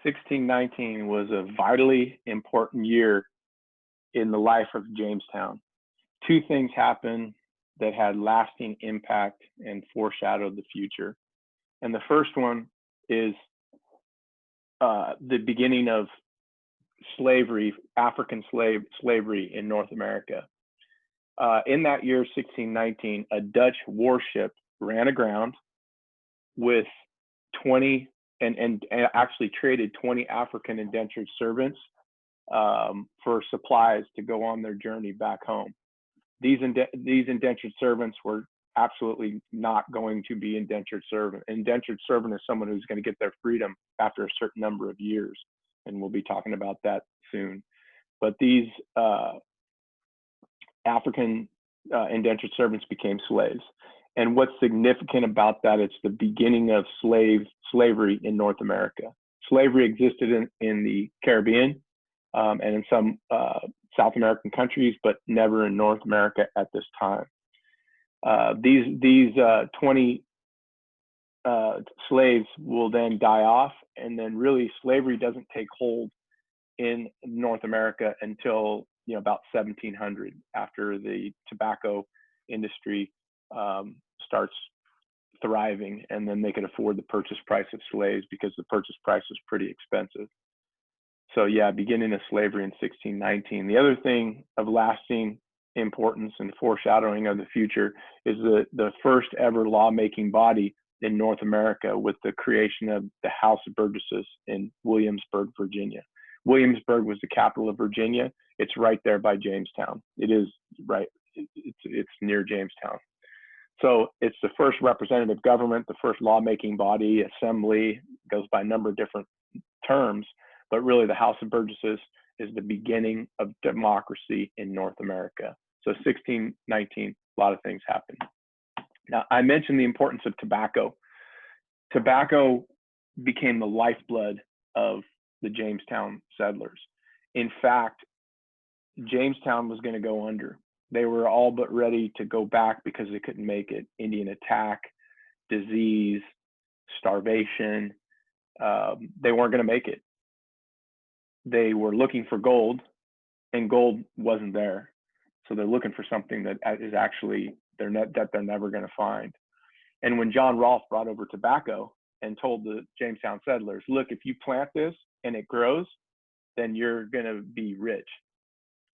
1619 was a vitally important year in the life of Jamestown. Two things happened that had lasting impact and foreshadowed the future. And the first one is the beginning of slavery, African slavery in North America. In that year, 1619, a Dutch warship ran aground with 20 and actually traded 20 African indentured servants for supplies to go on their journey back home. These indentured servants were absolutely not going to be indentured servant. Indentured servant is someone who's going to get their freedom after a certain number of years, and we'll be talking about that soon. But these African indentured servants became slaves. And what's significant about that, it's the beginning of slavery in North America. Slavery existed in the Caribbean and in some South American countries, but never in North America at this time. These 20 slaves will then die off, and then really slavery doesn't take hold in North America until about 1700, after the tobacco industry starts thriving, and then they could afford the purchase price of slaves because the purchase price was pretty expensive. So yeah, beginning of slavery in 1619. The other thing of lasting importance and foreshadowing of the future is the first ever lawmaking body in North America, with the creation of the House of Burgesses in Williamsburg, Virginia. Williamsburg was the capital of Virginia. It's right there by Jamestown. It is right. It's near Jamestown. So it's the first representative government, the first lawmaking body, assembly, goes by a number of different terms, but really the House of Burgesses is the beginning of democracy in North America. So 1619, a lot of things happened. Now, I mentioned the importance of tobacco. Tobacco became the lifeblood of the Jamestown settlers. In fact, Jamestown was going to go under. They were all but ready to go back because they couldn't make it. Indian attack, disease, starvation. They weren't going to make it. They were looking for gold, and gold wasn't there. So they're looking for something that is actually they're never going to find. And when John Rolfe brought over tobacco and told the Jamestown settlers, look, if you plant this and it grows, then you're going to be rich,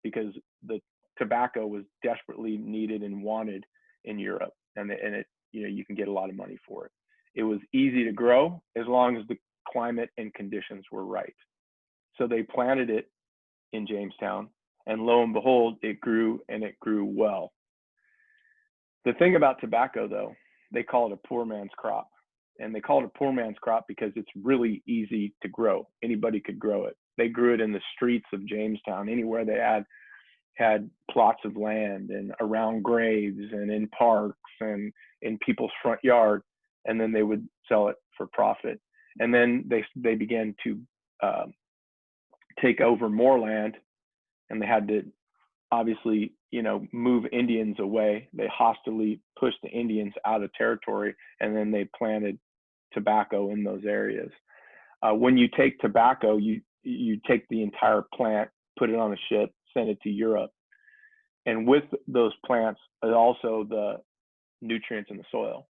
because the tobacco was desperately needed and wanted in Europe, and it you can get a lot of money for it. It was easy to grow as long as the climate and conditions were right. So they planted it in Jamestown, and lo and behold, it grew, and it grew well. The thing about tobacco, though, they call it a poor man's crop. And they call it a poor man's crop because it's really easy to grow. Anybody could grow it. They grew it in the streets of Jamestown, anywhere they had plots of land, and around graves, and in parks, and in people's front yard, and then they would sell it for profit. And then they began to take over more land, and they had to obviously move Indians away. They hostilely pushed the Indians out of territory, and then they planted tobacco in those areas. When you take tobacco, you take the entire plant, put it on a ship, send it to Europe. And with those plants are also the nutrients in the soil.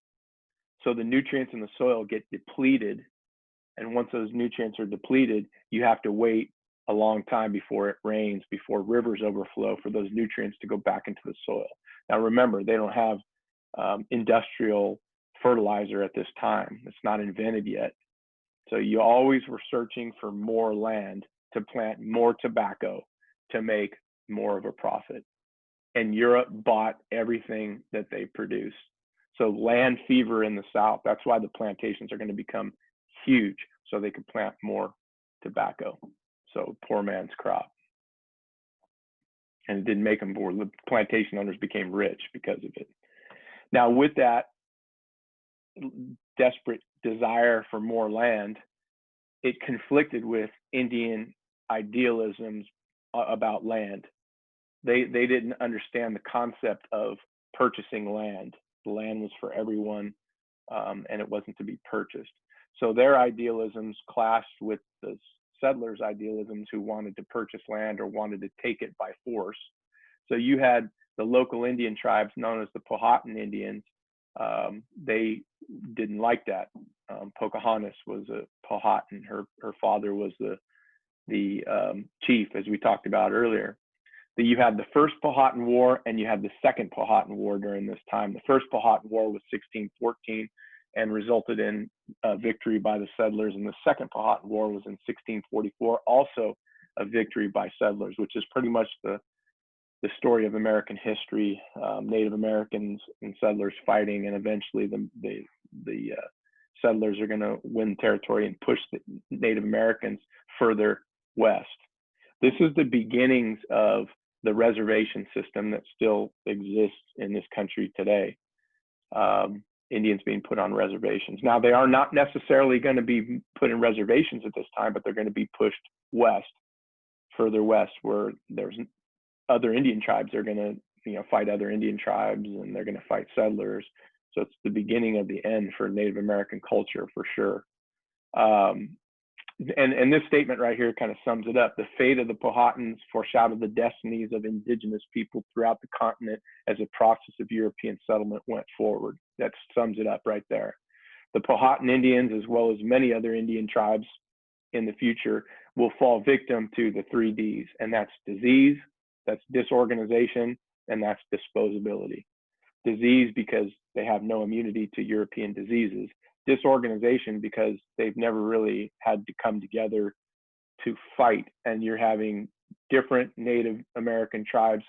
So the nutrients in the soil get depleted. And once those nutrients are depleted, you have to wait a long time before it rains, before rivers overflow, for those nutrients to go back into the soil. Now, remember, they don't have industrial fertilizer at this time. It's not invented yet. So you always were searching for more land to plant more tobacco to make more of a profit. And Europe bought everything that they produced. So land fever in the South, that's why the plantations are going to become huge, so they could plant more tobacco. So poor man's crop. And it didn't make them poor. The plantation owners became rich because of it. Now, with that desperate desire for more land, it conflicted with Indian idealisms about land. They didn't understand the concept of purchasing land. The land was for everyone, and it wasn't to be purchased. So their idealisms clashed with the settlers' idealisms who wanted to purchase land or wanted to take it by force. So you had the local Indian tribes known as the Powhatan Indians. They didn't like that. Pocahontas was a Powhatan. Her father was the chief, as we talked about earlier. That you had the first Powhatan War and you had the second Powhatan War during this time. The first Powhatan War was 1614 and resulted in victory by the settlers, and the second Powhatan War was in 1644, also a victory by settlers, which is pretty much the story of American history. Native Americans and settlers fighting, and eventually the settlers are going to win territory and push the Native Americans further west. This is the beginnings of the reservation system that still exists in this country today. Indians being put on reservations. Now, they are not necessarily going to be put in reservations at this time, but they're going to be pushed west, further west, where there's other Indian tribes are going to, fight other Indian tribes, and they're going to fight settlers. So it's the beginning of the end for Native American culture, for sure. And this statement right here kind of sums it up. The fate of the Powhatans foreshadowed the destinies of indigenous people throughout the continent as the process of European settlement went forward. That sums it up right there. The Powhatan Indians, as well as many other Indian tribes in the future, will fall victim to the 3 Ds, and that's disease, that's disorganization, and that's disposability. Disease because they have no immunity to European diseases. Disorganization because they've never really had to come together to fight, and you're having different Native American tribes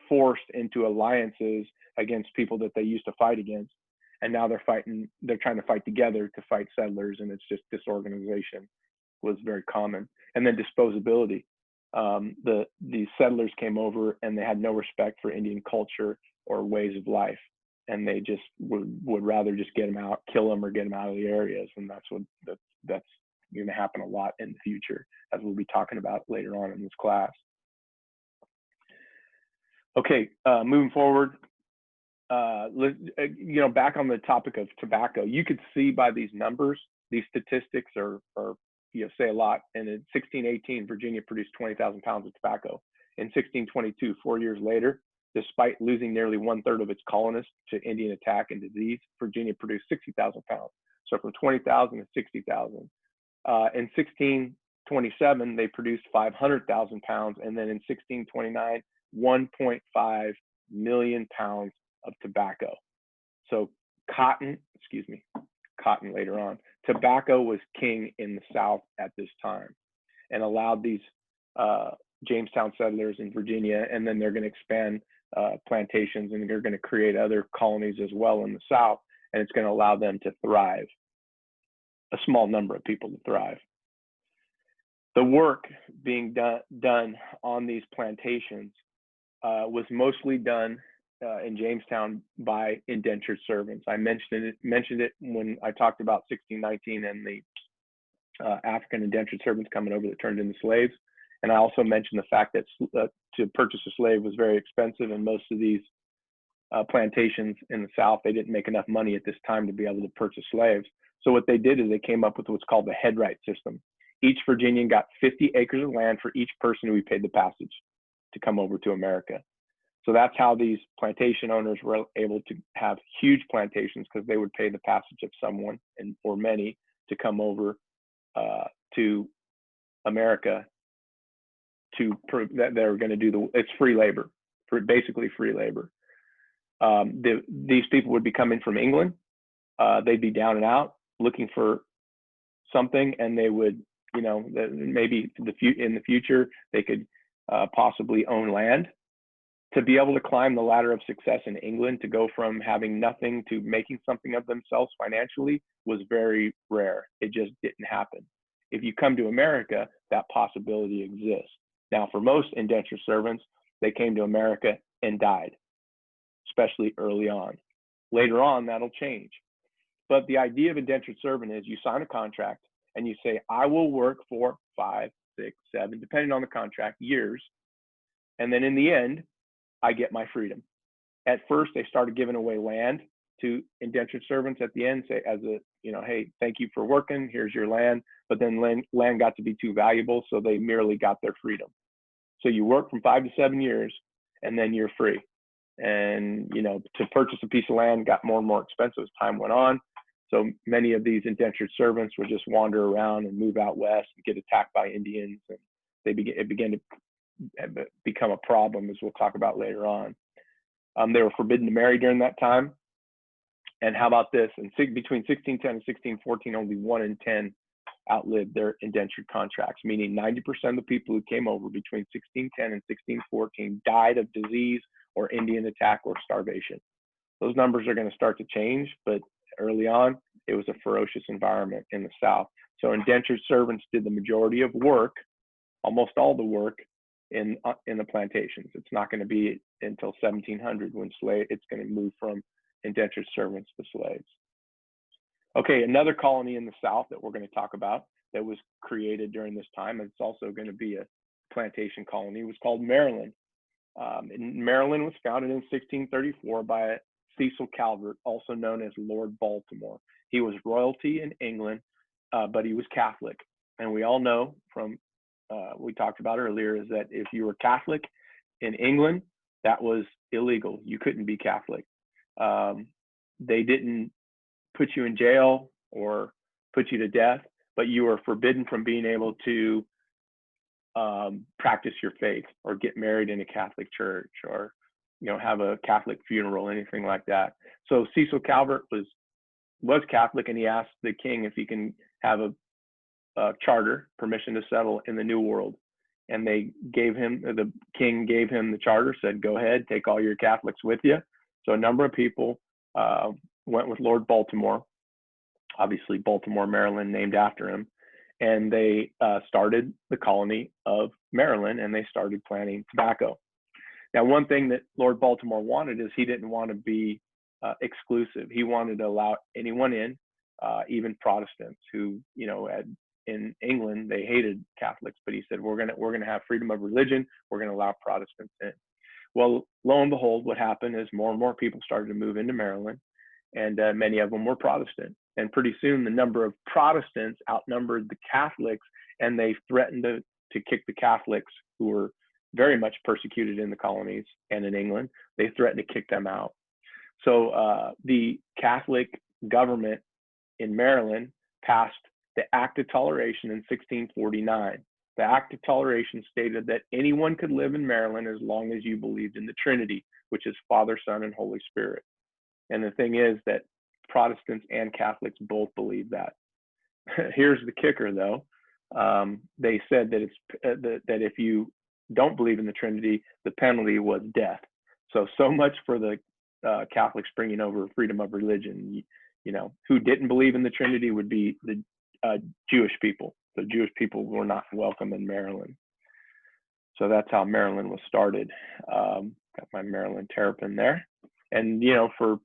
forced into alliances against people that they used to fight against, and now they're trying to fight together to fight settlers, and it's just disorganization was very common. And then disposability. The settlers came over and they had no respect for Indian culture or ways of life, and they just would rather just get them out, kill them, or get them out of the areas. And that's going to happen a lot in the future, as we'll be talking about later on in this class. Okay, moving forward, back on the topic of tobacco, you could see by these numbers, these statistics are say a lot. And in 1618, Virginia produced 20,000 pounds of tobacco. In 1622, 4 years later, despite losing nearly 1/3 of its colonists to Indian attack and disease, Virginia produced 60,000 pounds. So from 20,000 to 60,000. In 1627, they produced 500,000 pounds. And then in 1629, 1.5 million pounds of tobacco. So cotton later on. Tobacco was king in the South at this time, and allowed these Jamestown settlers in Virginia, and then they're going to expand plantations, and they're going to create other colonies as well in the South, and it's going to allow them to thrive, a small number of people to thrive. The work being done on these plantations was mostly done in Jamestown by indentured servants. I mentioned it when I talked about 1619 and the African indentured servants coming over that turned into slaves. And I also mentioned the fact that to purchase a slave was very expensive, and most of these plantations in the South, they didn't make enough money at this time to be able to purchase slaves. So what they did is they came up with what's called the headright system. Each Virginian got 50 acres of land for each person who he paid the passage to come over to America. So that's how these plantation owners were able to have huge plantations, because they would pay the passage of someone or many to come over to America to prove that they're going to do it's free labor, basically free labor. These people would be coming from England. They'd be down and out looking for something, and they would, maybe in the future they could possibly own land. To be able to climb the ladder of success in England, to go from having nothing to making something of themselves financially, was very rare. It just didn't happen. If you come to America, that possibility exists. Now, for most indentured servants, they came to America and died, especially early on. Later on, that'll change. But the idea of indentured servant is you sign a contract and you say, I will work for 5, 6, 7, depending on the contract, years. And then in the end, I get my freedom. At first, they started giving away land to indentured servants at the end, say as a, hey, thank you for working, here's your land. But then land got to be too valuable, so they merely got their freedom. So you work from 5 to 7 years, and then you're free. And to purchase a piece of land got more and more expensive as time went on. So many of these indentured servants would just wander around and move out west and get attacked by Indians, and it began to become a problem, as we'll talk about later on. They were forbidden to marry during that time. And how about this? Between 1610 and 1614, only 1 in 10 outlived their indentured contracts, meaning 90% of the people who came over between 1610 and 1614 died of disease or Indian attack or starvation. Those numbers are going to start to change, but early on, it was a ferocious environment in the South. So indentured servants did the majority of work, almost all the work, in the plantations. It's not going to be until 1700 when it's going to move from indentured servants to slaves. Okay, another colony in the South that we're going to talk about that was created during this time, and it's also going to be a plantation colony, was called Maryland. And Maryland was founded in 1634 by Cecil Calvert, also known as Lord Baltimore. He was royalty in England, but he was Catholic. And we all know from we talked about earlier is that if you were Catholic in England, that was illegal. You couldn't be Catholic. They didn't put you in jail or put you to death, but you were forbidden from being able to practice your faith or get married in a Catholic church or have a Catholic funeral, anything like that. So Cecil Calvert was Catholic, and he asked the king if he can have a charter, permission to settle in the New World. And the king gave him the charter, said, go ahead, take all your Catholics with you. So a number of people went with Lord Baltimore, obviously Baltimore, Maryland, named after him. And they started the colony of Maryland, and they started planting tobacco. Now, one thing that Lord Baltimore wanted is he didn't want to be exclusive. He wanted to allow anyone in, even Protestants who, in England, they hated Catholics, but he said, we're gonna have freedom of religion. We're gonna allow Protestants in. Well, lo and behold, what happened is more and more people started to move into Maryland, and many of them were Protestant. And pretty soon, the number of Protestants outnumbered the Catholics, and they threatened to kick the Catholics, who were very much persecuted in the colonies and in England. They threatened to kick them out. So the Catholic government in Maryland passed the Act of Toleration in 1649. The Act of Toleration stated that anyone could live in Maryland as long as you believed in the Trinity, which is Father, Son, and Holy Spirit. And the thing is that Protestants and Catholics both believe that. Here's the kicker, though. They said that that if you don't believe in the Trinity, the penalty was death. So much for the Catholics bringing over freedom of religion. Who didn't believe in the Trinity would be the Jewish people. The Jewish people were not welcome in Maryland. So that's how Maryland was started. Got my Maryland terrapin there. And, for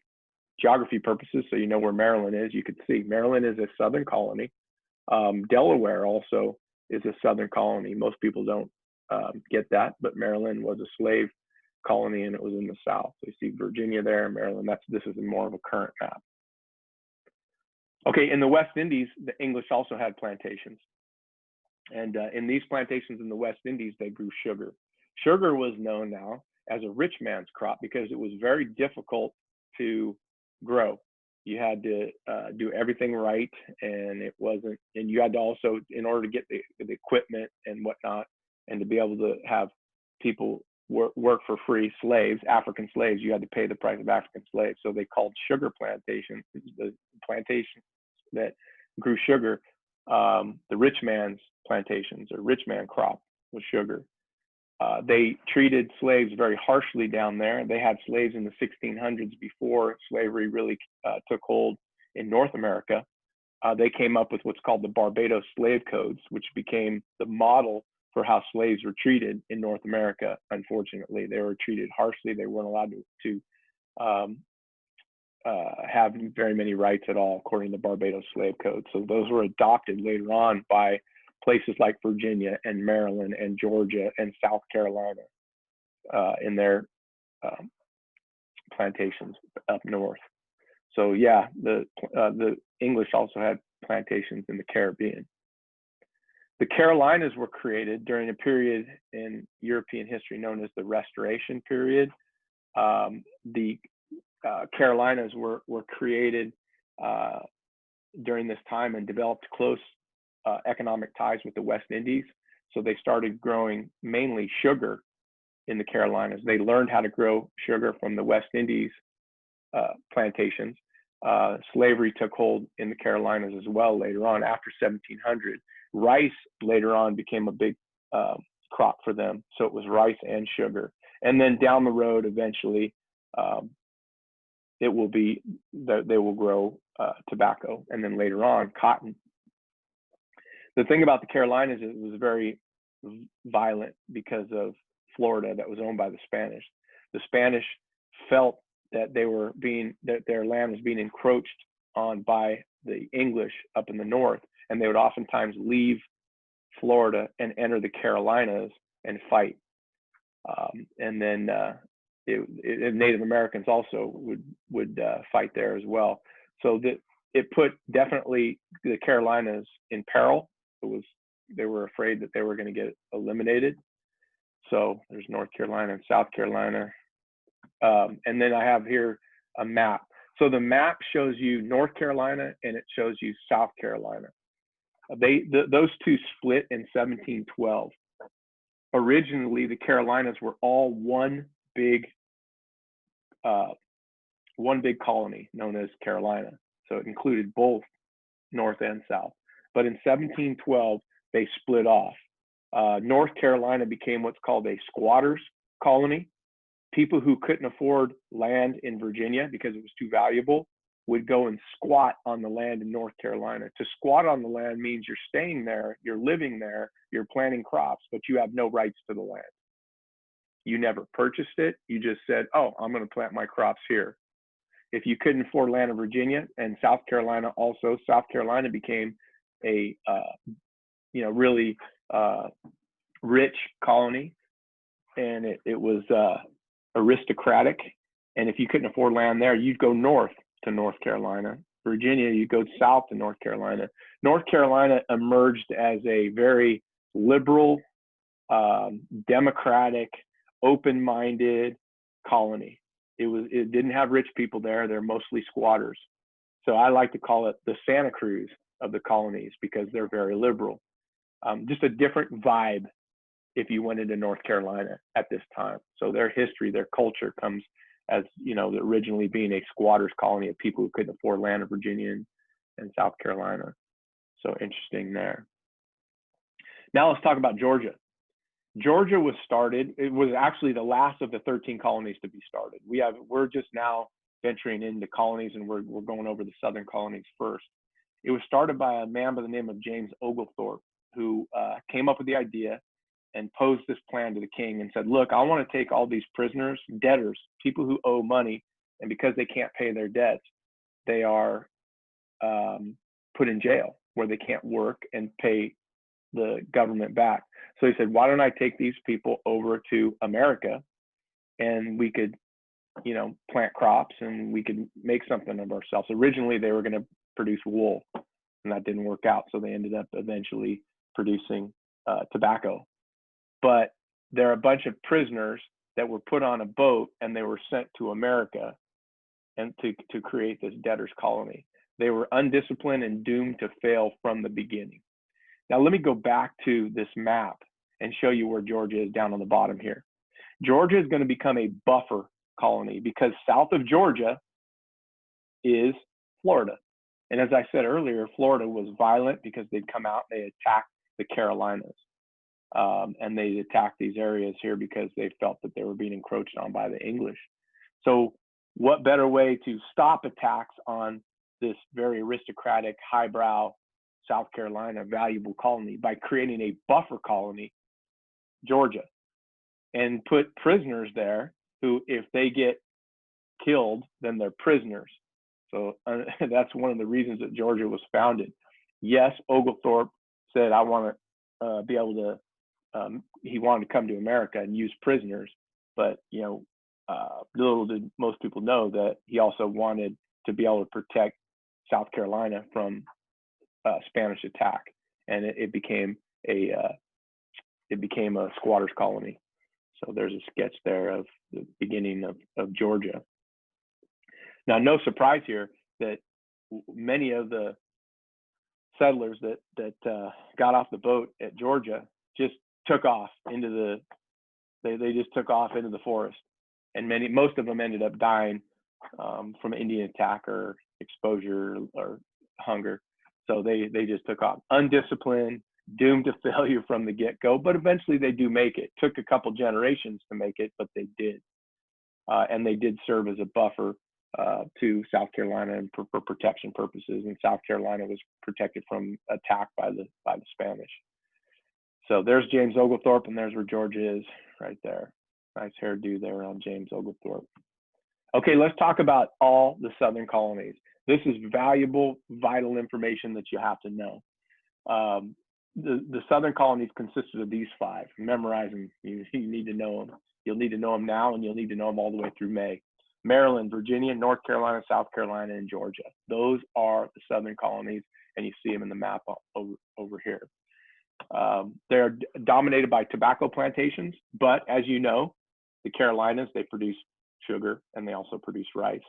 geography purposes, so you know where Maryland is, you could see Maryland is a southern colony. Delaware also is a southern colony. Most people don't get that, but Maryland was a slave colony, and it was in the South. So you see Virginia there, Maryland. This is more of a current map. Okay, in the West Indies, the English also had plantations. And in these plantations in the West Indies, they grew sugar. Sugar was known now as a rich man's crop because it was very difficult to grow. You had to do everything right, and you had to also, in order to get the equipment and whatnot, and to be able to have people work for free, African slaves, you had to pay the price of African slaves. So they called sugar plantations, the plantations that grew sugar, the rich man's plantations, or rich man crop was sugar. They treated slaves very harshly down there. They had slaves in the 1600s before slavery really took hold in North America. They came up with what's called the Barbados Slave Codes, which became the model for how slaves were treated in North America. Unfortunately, they were treated harshly. They weren't allowed to have very many rights at all, according to the Barbados Slave Code. So those were adopted later on by places like Virginia and Maryland and Georgia and South Carolina in their plantations up north. So yeah, the English also had plantations in the Caribbean. The Carolinas were created during a period in European history known as the Restoration period. The Carolinas were created during this time and developed close economic ties with the West Indies. So they started growing mainly sugar in the Carolinas. They learned how to grow sugar from the West Indies plantations. Slavery took hold in the Carolinas as well later on after 1700. Rice later on became a big crop for them. So it was rice and sugar. And then down the road, eventually, it will be that they will grow tobacco, and then later on cotton. The thing about the Carolinas is it was very violent because of Florida that was owned by the Spanish. The Spanish felt that that their land was being encroached on by the English up in the north, and they would oftentimes leave Florida and enter the Carolinas and fight. And then Native Americans also would fight there as well. So that it put definitely the Carolinas in peril. They were afraid that they were going to get eliminated. So there's North Carolina and South Carolina. And then I have here a map. So the map shows you North Carolina and it shows you South Carolina. Those two split in 1712. Originally, the Carolinas were all one big colony known as Carolina. So it included both North and South. But in 1712, they split off. North Carolina became what's called a squatters colony. People who couldn't afford land in Virginia because it was too valuable would go and squat on the land in North Carolina. To squat on the land means you're staying there, you're living there, you're planting crops, but you have no rights to the land. You never purchased it. You just said, oh, I'm going to plant my crops here. If you couldn't afford land in Virginia and South Carolina, also South Carolina became a really rich colony, and it was aristocratic. And if you couldn't afford land there, you'd go north to North Carolina. Virginia, you go south to North Carolina. North Carolina emerged as a very liberal, democratic, open-minded colony. It didn't have rich people there. They're mostly squatters. So I like to call it the Santa Cruz of the colonies because they're very liberal. Just a different vibe if you went into North Carolina at this time. So their history, their culture comes as, originally being a squatters colony of people who couldn't afford land in Virginia and South Carolina. So interesting there. Now let's talk about Georgia. Georgia was started. It was actually the last of the 13 colonies to be started. We're just now venturing into colonies, and we're going over the southern colonies first. It was started by a man by the name of James Oglethorpe, who came up with the idea and posed this plan to the king and said, look, I want to take all these prisoners, debtors, people who owe money, and because they can't pay their debts, they are put in jail where they can't work and pay the government back. So he said, why don't I take these people over to America and we could, plant crops and we could make something of ourselves. Originally, they were going to produce wool, and that didn't work out. So they ended up eventually producing tobacco. But there are a bunch of prisoners that were put on a boat and they were sent to America and to create this debtors colony. They were undisciplined and doomed to fail from the beginning. Now, let me go back to this map and show you where Georgia is down on the bottom here. Georgia is going to become a buffer colony because south of Georgia is Florida. And as I said earlier, Florida was violent because they'd come out, they attacked the Carolinas. And they attacked these areas here because they felt that they were being encroached on by the English. So what better way to stop attacks on this very aristocratic, highbrow South Carolina valuable colony by creating a buffer colony, Georgia, and put prisoners there who, if they get killed, then they're prisoners. So that's one of the reasons that Georgia was founded. Yes, Oglethorpe said, I want to be able to, he wanted to come to America and use prisoners, but little did most people know that he also wanted to be able to protect South Carolina from Spanish attack, and it became a squatters colony. So there's a sketch there of the beginning of Georgia. Now, no surprise here that many of the settlers that got off the boat at Georgia just took off into the forest, and most of them ended up dying from Indian attack or exposure or hunger. So they just took off, undisciplined, doomed to failure from the get-go. But eventually they do make it. Took a couple generations to make it, but they did, and they did serve as a buffer to South Carolina and for protection purposes. And South Carolina was protected from attack by the Spanish. So there's James Oglethorpe, and there's where Georgia is right there. Nice hairdo there on James Oglethorpe. Okay, let's talk about all the southern colonies. This is valuable, vital information that you have to know. The southern colonies consisted of these 5. Memorize them. You need to know them. You'll need to know them now, and you'll need to know them all the way through May. Maryland, Virginia, North Carolina, South Carolina, and Georgia. Those are the southern colonies, and you see them in the map over here. They're dominated by tobacco plantations, but as you know, the Carolinas, they produce sugar and they also produce rice.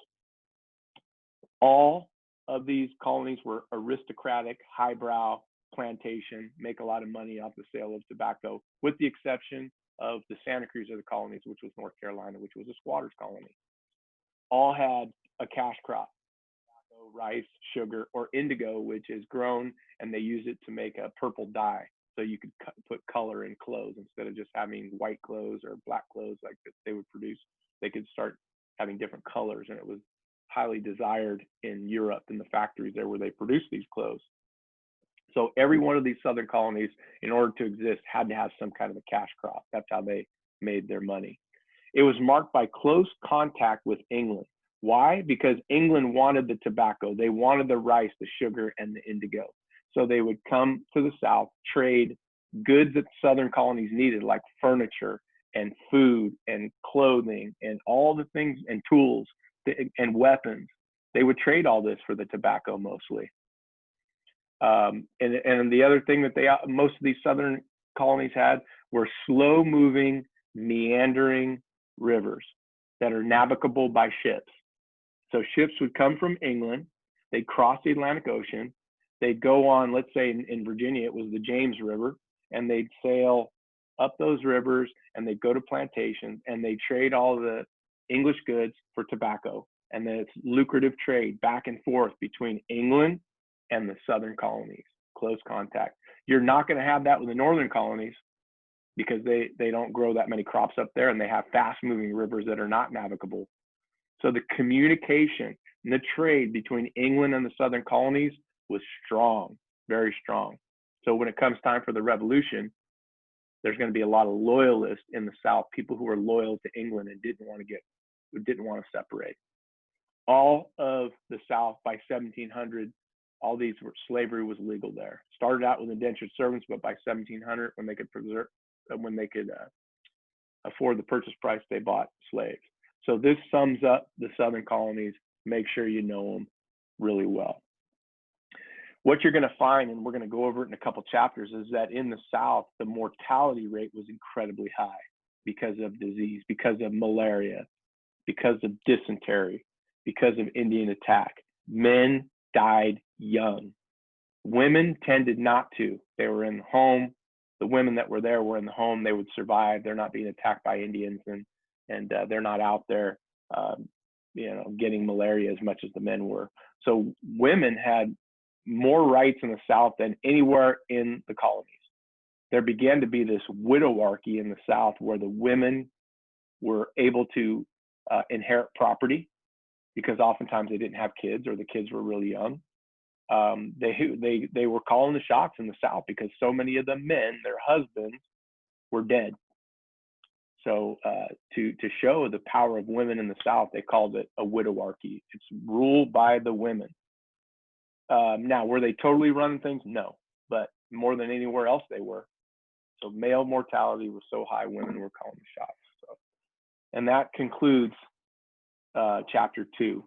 All of these colonies were aristocratic, highbrow plantation, make a lot of money off the sale of tobacco, with the exception of the Santa Cruz of the colonies, which was North Carolina, which was a squatters colony. All had a cash crop, tobacco, rice, sugar, or indigo, which is grown, and they use it to make a purple dye. So you could put color in clothes instead of just having white clothes or black clothes like that they would produce. They could start having different colors, and it was highly desired in Europe in the factories there where they produced these clothes. So every one of these southern colonies, in order to exist, had to have some kind of a cash crop. That's how they made their money. It was marked by close contact with England. Why? Because England wanted the tobacco. They wanted the rice, the sugar, and the indigo. So they would come to the South, trade goods that southern colonies needed, like furniture and food and clothing and all the things, and tools and weapons. They would trade all this for the tobacco mostly. And the other thing that most of these southern colonies had were slow-moving, meandering rivers that are navigable by ships. So ships would come from England, they'd cross the Atlantic Ocean, they'd go on, let's say in Virginia, it was the James River, and they'd sail up those rivers, and they'd go to plantations, and they'd trade all the English goods for tobacco. And then it's lucrative trade back and forth between England and the southern colonies, close contact. You're not going to have that with the northern colonies because they don't grow that many crops up there, and they have fast-moving rivers that are not navigable. So the communication and the trade between England and the southern colonies was strong, very strong. So when it comes time for the revolution, there's going to be a lot of loyalists in the South, people who were loyal to England and didn't want to separate. All of the South by 1700, slavery was legal there. Started out with indentured servants, but by 1700, when they could afford the purchase price, they bought slaves. So this sums up the southern colonies. Make sure you know them really well. What you're going to find, and we're going to go over it in a couple chapters, is that in the South, the mortality rate was incredibly high because of disease, because of malaria, because of dysentery, because of Indian attack. Men died young. Women tended not to. They were in the home. The women that were there were in the home. They would survive. They're not being attacked by Indians, and they're not out there, getting malaria as much as the men were. So women had more rights in the South than anywhere in the colonies. There began to be this widowarchy in the South where the women were able to inherit property because oftentimes they didn't have kids or the kids were really young. They were calling the shots in the South because so many of the men, their husbands, were dead. So to show the power of women in the South, they called it a widowarchy. It's ruled by the women. Now, were they totally running things? No, but more than anywhere else they were. So male mortality was so high, women were calling the shots. So, and that concludes chapter 2.